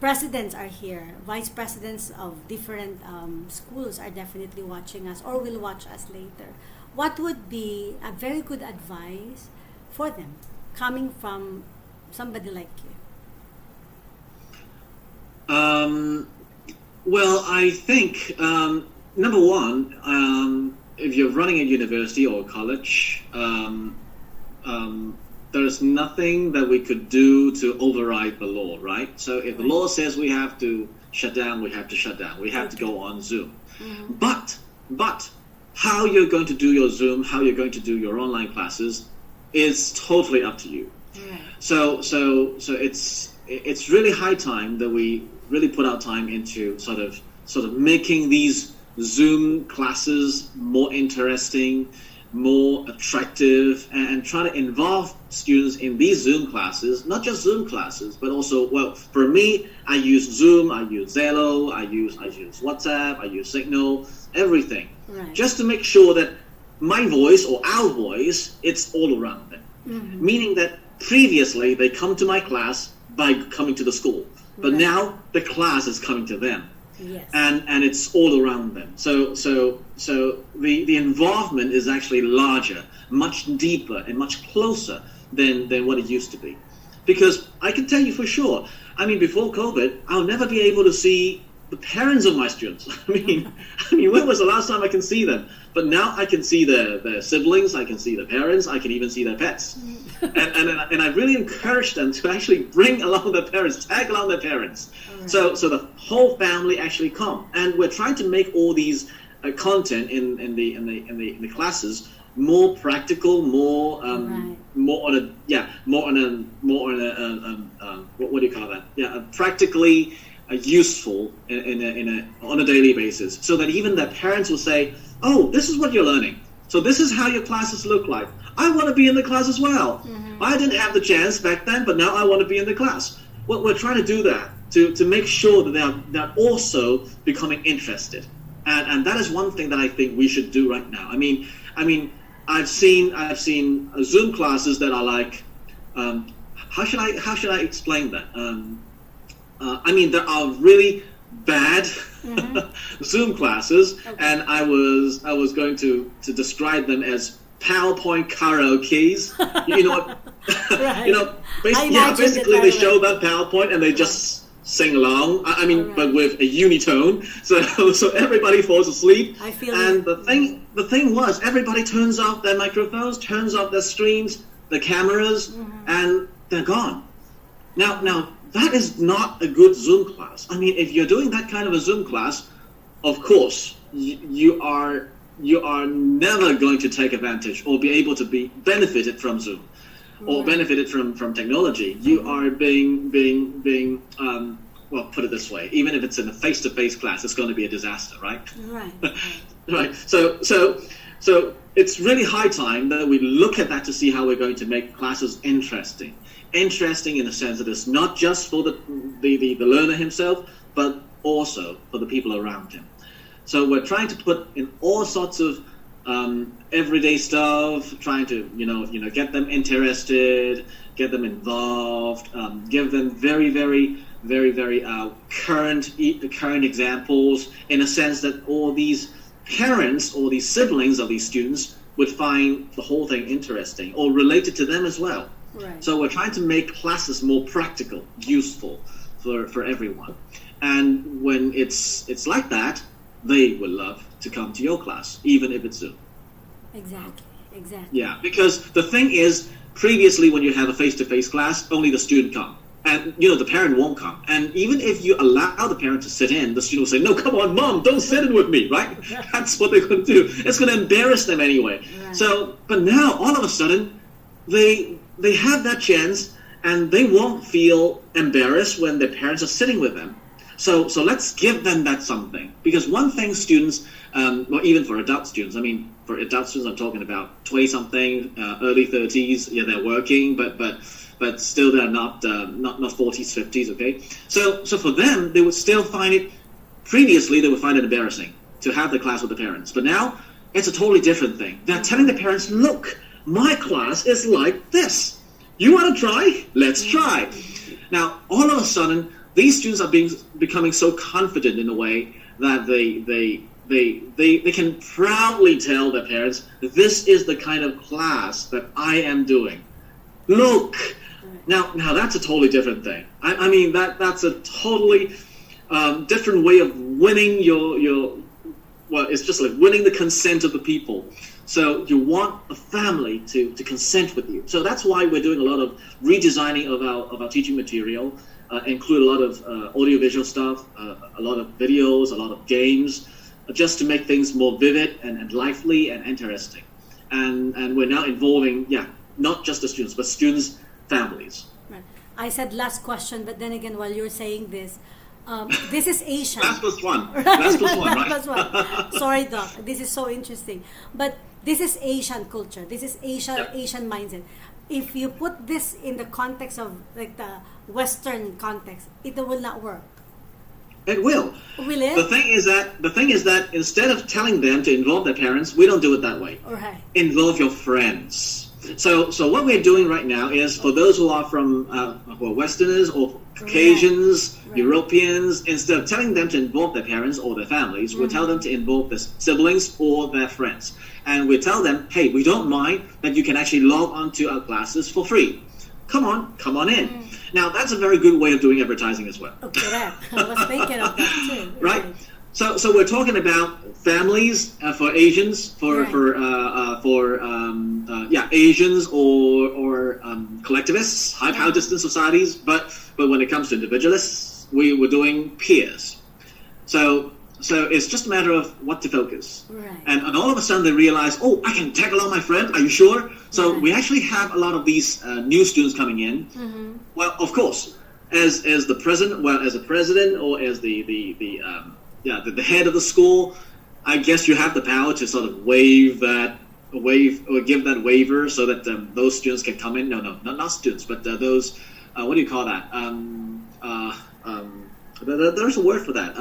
Presidents are here. Vice presidents of different schools are definitely watching us or will watch us later. What would be a very good advice for them coming from somebody like you? Well, I think, number one, if you're running a university or a college, there's nothing that we could do to override the law, right? So if the law says we have to shut down, we have to shut down. We have to go on Zoom. Mm-hmm. But how you're going to do your Zoom, how you're going to do your online classes is totally up to you. Right. So it's really high time that we really put our time into sort of making these Zoom classes more interesting, more attractive, and try to involve students in these Zoom classes, not just Zoom classes, but also, well, for me, I use Zoom, I use Zello, I use WhatsApp, I use Signal, everything. Right. Just to make sure that my voice or our voice, it's all around them. Mm-hmm. Meaning that previously they come to my class by coming to the school, but Right. now the class is coming to them. Yes. And it's all around them. So the involvement is actually larger, much deeper, and much closer than what it used to be. Because I can tell you for sure, I mean, before COVID, I'll never be able to see the parents of my students. I mean, when was the last time I can see them? But now I can see their siblings, I can see their parents, I can even see their pets. And I really encourage them to actually bring along their parents, tag along their parents. Right. So the whole family actually come. And we're trying to make all these content in the classes more practical, more Right. more on a what do you call that? Yeah, practically useful on a daily basis, so that even the parents will say, "Oh, this is what you're learning. So this is how your classes look like. I want to be in the class as well. Mm-hmm. I didn't have the chance back then, but now I want to be in the class." Well, we're trying to do that to make sure that they're also becoming interested, and that is one thing that I think we should do right now. I mean, I've seen Zoom classes that are like, how should I explain that? I mean, there are really bad Zoom classes, Okay. and I was going to describe them as PowerPoint karaoke's. You know what? Right. You know, I imagined basically it they that show way. that PowerPoint and they just sing along. I mean, Alright. but with a unitone, so everybody falls asleep. I feel And it. the thing was, everybody turns off their microphones, turns off their streams, the cameras, and they're gone. Now that is not a good Zoom class. I mean, if you're doing that kind of a Zoom class, of course you are never going to take advantage or be able to be benefited from Zoom or benefited from technology. You are being well, put it this way, even if it's in a face-to-face class, it's going to be a disaster, right? Right. Right. So it's really high time that we look at that to see how we're going to make classes interesting. Interesting in the sense that it's not just for the learner himself, but also for the people around him. So we're trying to put in all sorts of everyday stuff, trying to get them interested, get them involved, give them very current examples, in a sense that all these parents or these siblings of these students would find the whole thing interesting or related to them as well. Right. So we're trying to make classes more practical, useful for everyone. And when it's like that, they would love to come to your class, even if it's Zoom. Exactly. Yeah, because the thing is, previously when you have a face-to-face class, only the student come. And, the parent won't come. And even if you allow the parent to sit in, the student will say, no, come on, mom, don't sit in with me, right? That's what they're going to do. It's going to embarrass them anyway. Right. So, but now, all of a sudden, they have that chance, and they won't feel embarrassed when their parents are sitting with them. So let's give them that something. Because one thing students, even for adult students, for adult students I'm talking about 20-something, early 30s, yeah, they're working, but still they're not 40s, 50s, okay? So for them, they would still find it, previously they would find it embarrassing to have the class with the parents. But now, it's a totally different thing. They're telling the parents, look, my class is like this. You want to try? Let's try. Now, all of a sudden, these students are becoming so confident in a way that they can proudly tell their parents, this is the kind of class that I am doing. Look, now that's a totally different thing. That's a totally different way of winning it's just like winning the consent of the people. So you want a family to consent with you. So that's why we're doing a lot of redesigning of our teaching material, include a lot of audiovisual stuff, a lot of videos, a lot of games, just to make things more vivid and lively and interesting. And we're now involving, not just the students, but students' families. Right. I said last question, but then again, while you're saying this is Asian. Last plus one. Last plus one, right? Last plus one. Sorry, Doc. This is so interesting. But this is Asian culture. This is Asian mindset. If you put this in the context of like the Western context, it will not work. It will. Will it? The thing is that instead of telling them to involve their parents, we don't do it that way. All right. Involve your friends. So what we're doing right now is, for those who are from who are Westerners or Caucasians, right. Europeans, instead of telling them to involve their parents or their families, we'll tell them to involve their siblings or their friends. And we tell them, hey, we don't mind that you can actually log on to our classes for free. Come on in. Now, that's a very good way of doing advertising as well. Okay, I was thinking of that too. Right? So we're talking about families for Asians, Asians or collectivists, high power distance societies. But when it comes to individualists, we were doing peers. So it's just a matter of what to focus. Right. And all of a sudden they realize, oh, I can tag along my friend. Are you sure? So we actually have a lot of these new students coming in. Mm-hmm. Well, of course, as the president, or as the head of the school, I guess you have the power to sort of waive or give that waiver so that those students can come in. No, not students, but those, what do you call that? There's a word for that.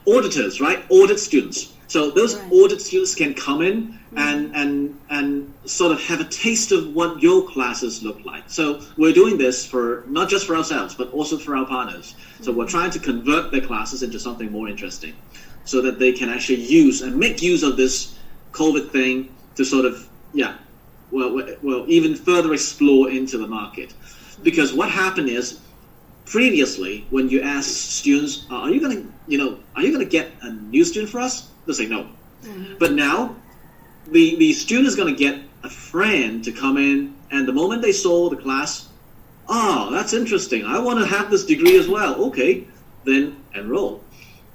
Auditors, right? Audit students. So those audit students can come in and sort of have a taste of what your classes look like. So we're doing this for not just for ourselves, but also for our partners. So we're trying to convert their classes into something more interesting, so that they can actually use and make use of this COVID thing to sort of, even further explore into the market. Because what happened is, previously, when you ask students, are you gonna get a new student for us? They'll say no. Mm-hmm. But now, the student is gonna get a friend to come in, and the moment they saw the class, that's interesting. I want to have this degree as well. Okay, then enroll.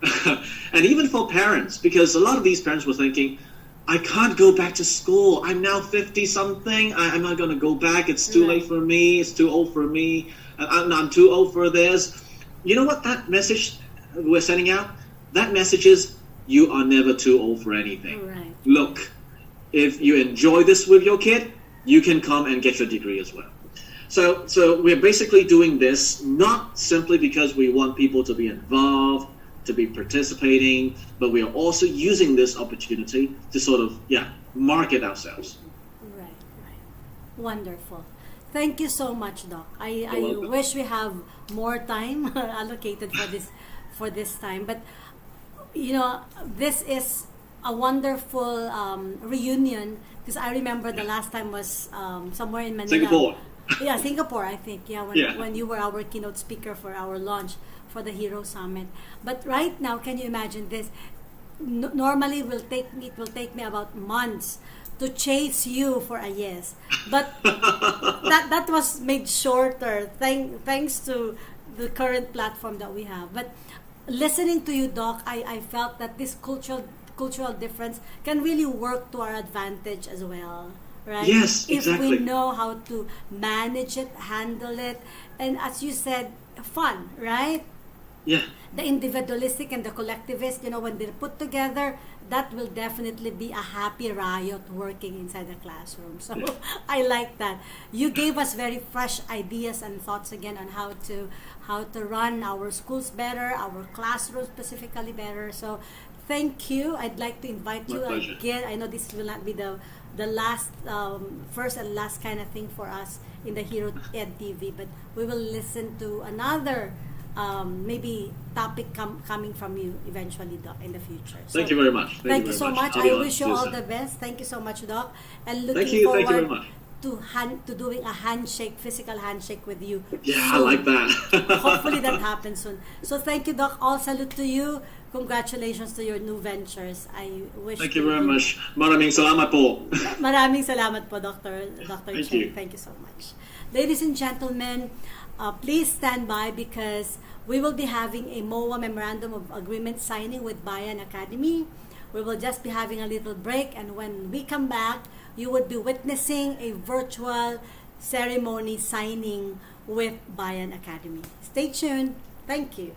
And even for parents, because a lot of these parents were thinking, I can't go back to school. I'm now 50-something. I'm not going to go back. It's too late for me. It's too old for me. I'm too old for this. You know what that message we're sending out? That message is, you are never too old for anything. Right. Look, if you enjoy this with your kid, you can come and get your degree as well. So we're basically doing this not simply because we want people to be involved, to be participating, but we are also using this opportunity to sort of, market ourselves. Right. Wonderful. Thank you so much, Doc. I welcome. wish we have more time allocated for this time. But this is a wonderful reunion, because I remember the last time was somewhere in Manila. Singapore. Yeah, Singapore, I think. Yeah, Yeah. when you were our keynote speaker for our launch for the Hero Summit. But right now, can you imagine this? Normally, it will take me about months to chase you for a yes, but that was made shorter thanks to the current platform that we have. But listening to you, Doc, I felt that this cultural difference can really work to our advantage as well, right? Yes, if exactly. we know how to manage it, handle it, and as you said, fun, right? Yeah. The individualistic and the collectivist, when they're put together, that will definitely be a happy riot working inside the classroom. So Yeah. I like that. You gave us very fresh ideas and thoughts again on how to run our schools better, our classrooms specifically better. So thank you. I'd like to invite My you pleasure. again. I know this will not be the last, first and last kind of thing for us in the Hero Ed TV, but we will listen to another maybe topic coming from you eventually, Doc, in the future. So, Thank you very much. Thank you so much. I'll I be wish you honest, all the Susan. best. Thank you so much, Doc. And Thank looking you very forward much. to doing a physical handshake with you. Yeah, I soon. like that. Hopefully that happens soon. So thank you, Doc. All salute to you. Congratulations to your new ventures. I wish. Thank you very much. Maraming salamat po. Maraming salamat po, Dr. Thank Cheng. you. Thank you so much. Ladies and gentlemen, please stand by, because we will be having a MOA Memorandum of Agreement signing with Bayan Academy. We will just be having a little break, and when we come back, you would be witnessing a virtual ceremony signing with Bayan Academy. Stay tuned. Thank you.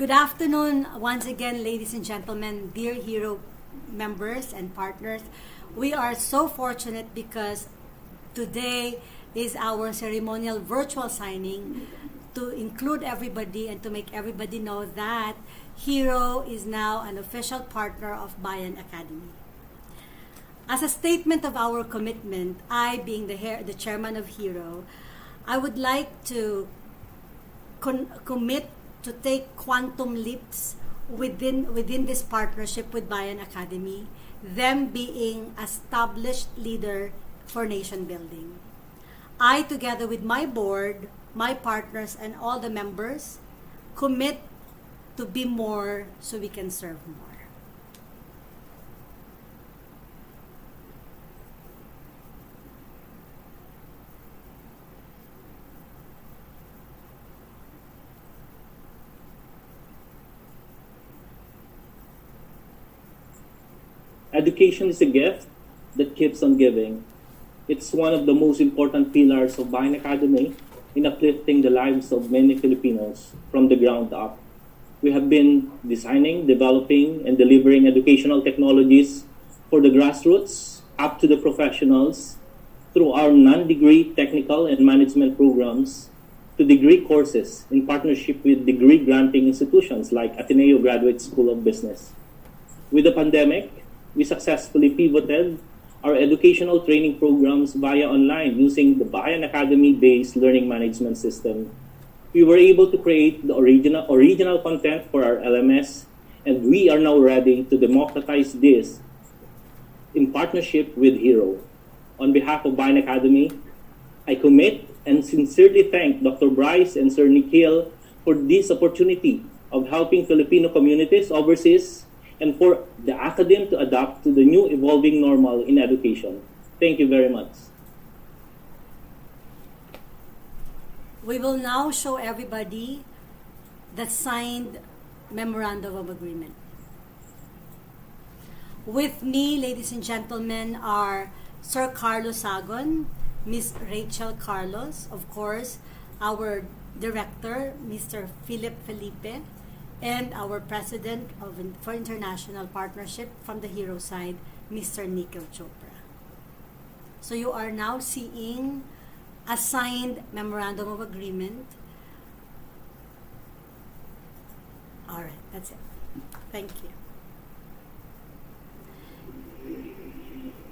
Good afternoon once again, ladies and gentlemen, dear Hero members and partners. We are so fortunate because today is our ceremonial virtual signing to include everybody and to make everybody know that Hero is now an official partner of Bayan Academy. As a statement of our commitment, I, being the chairman of Hero, I would like to commit to take quantum leaps within this partnership with Bayan Academy, them being established leader for nation building. I, together with my board, my partners, and all the members, commit to be more so we can serve more. Education is a gift that keeps on giving. It's one of the most important pillars of Bayan Academy in uplifting the lives of many Filipinos from the ground up. We have been designing, developing, and delivering educational technologies for the grassroots up to the professionals through our non-degree technical and management programs to degree courses in partnership with degree granting institutions like Ateneo Graduate School of Business. With the pandemic, we successfully pivoted our educational training programs via online using the Bayan Academy-based learning management system. We were able to create the original content for our LMS, and we are now ready to democratize this in partnership with Hero. On behalf of Bayan Academy, I commit and sincerely thank Dr. Bryce and Sir Nikhil for this opportunity of helping Filipino communities overseas and for the academy to adapt to the new evolving normal in education. Thank you very much. We will now show everybody the signed Memorandum of Agreement. With me, ladies and gentlemen, are Sir Carlos Sagon, Miss Rachel Carlos, of course, our Director, Mr. Philip Felipe, and our President for International Partnership from the Hero side, Mr. Nikhil Chopra. So you are now seeing a signed Memorandum of Agreement. All right, that's it. Thank you.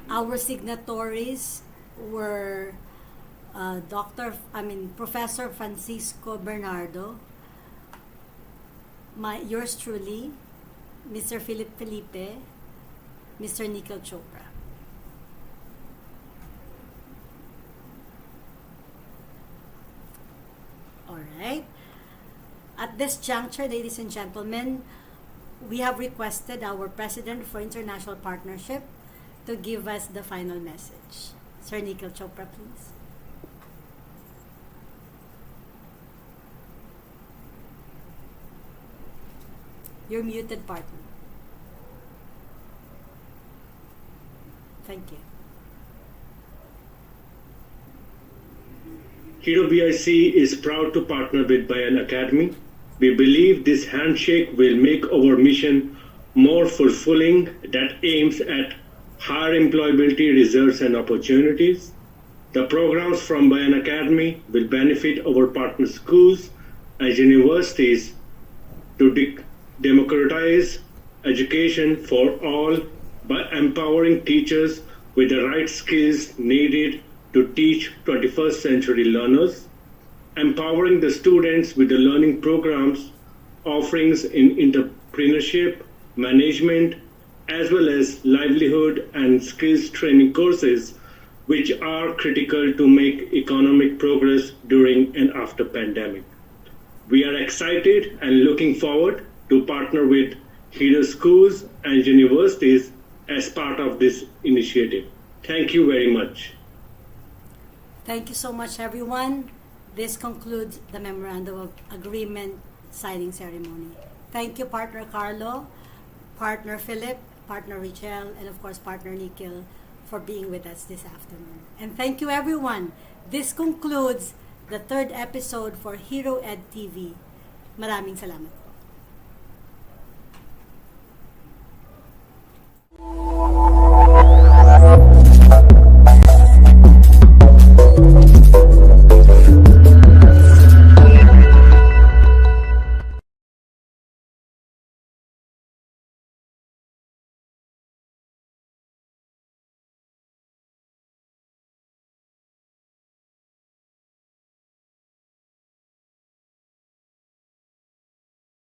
Our signatories were Professor Francisco Bernardo, yours truly, Mr. Philip Felipe, Mr. Nikhil Chopra. All right. At this juncture, ladies and gentlemen, we have requested our President for International Partnership to give us the final message. Sir Nikhil Chopra, please. You're muted, partner. Thank you. Hero BIC is proud to partner with Bayan Academy. We believe this handshake will make our mission more fulfilling that aims at higher employability, results, and opportunities. The programs from Bayan Academy will benefit our partner schools and universities to democratize education for all by empowering teachers with the right skills needed to teach 21st century learners, empowering the students with the learning programs, offerings in entrepreneurship, management, as well as livelihood and skills training courses, which are critical to make economic progress during and after pandemic. We are excited and looking forward to partner with Hero schools and universities as part of this initiative. Thank you very much. Thank you so much, everyone. This concludes the Memorandum of Agreement signing ceremony. Thank you, Partner Carlo, Partner Philip, Partner Rachel, and of course, Partner Nikhil for being with us this afternoon. And thank you, everyone. This concludes the third episode for Hero Ed TV. Maraming salamat.